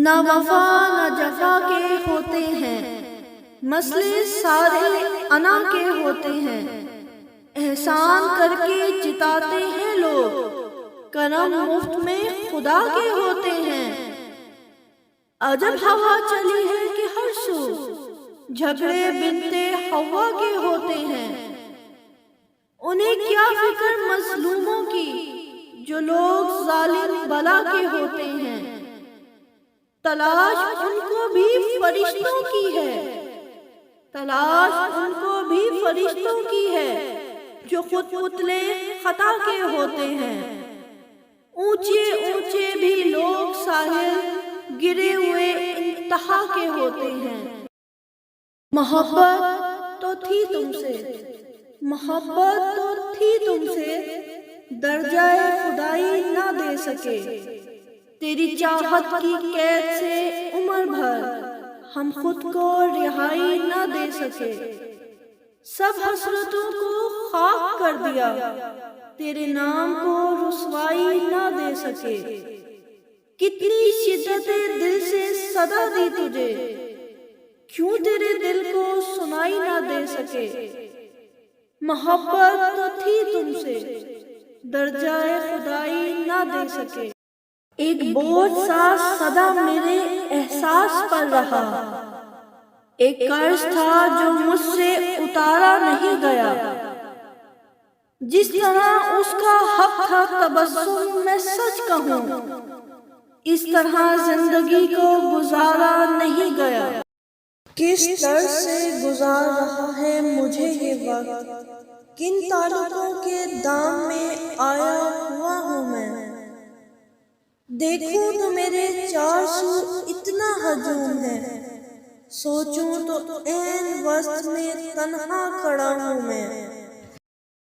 نہ وفا نہ جفا کے ہوتے ہیں، مسئلے سارے انا کے ہوتے ہیں۔ احسان کر کے جتاتے ہیں لوگ، کرم مفت میں خدا کے ہوتے ہیں۔ عجب ہوا چلی ہے کہ ہر سو، جھگڑے بنتے ہوا کے ہوتے ہیں۔ انہیں کیا فکر مظلوموں کی، جو لوگ ظالم بلا کے ہوتے ہیں۔ تلاش ان کو بھی فرشتوں کی ہے، تلاش ان کو بھی فرشتوں کی ہے، جو خود پتلے خطا کے ہوتے ہیں۔ اونچے اونچے بھی لوگ ساحل گرے ہوئے انتہا کے ہوتے ہیں۔ محبت تو تھی تم سے، محبت تو تھی تم سے، درجہ خدائی نہ دے سکے۔ تیری چاہت کی قید سے عمر بھر ہم خود کو رہائی نہ دے سکے۔ سب حسرتوں کو خاک کر دیا، تیرے نام کو رسوائی نہ دے سکے۔ کتنی شدت دل سے صدا دی تجھے، کیوں تیرے دل کو سنائی نہ دے سکے۔ محبت تو تھی تم سے، درجہ خدائی نہ دے سکے۔ ایک بوجھ سا صدا میرے احساس پر رہا، ایک قرض تھا جو مجھ سے اتارا نہیں گیا۔ جس طرح اس کا حق تھا تبسم میں سچ کہوں، اس طرح زندگی کو گزارا نہیں گیا۔ کس طرح سے گزار رہا ہے مجھے یہ وقت، کن تعلقوں کے دام میں آیا ہوا ہوں میں۔ دیکھوں تو میرے چار سو اتنا ہجوم ہے، سوچوں تو عین وسط میں تنہا کھڑا ہوں میں۔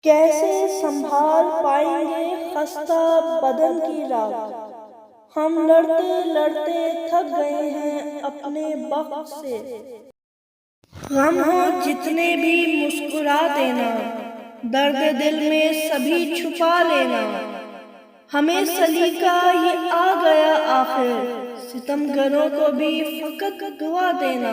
کیسے سنبھال پائیں گے خستہ بدن کی رات، ہم لڑتے لڑتے تھک گئے ہیں اپنے بخت سے۔ غم ہو جتنے بھی مسکرا دینا، درد دل میں سبھی چھپا لینا۔ ہمیں سلیقہ یہ آ گیا آخر، ستم گروں کو بھی فقط دعا دینا۔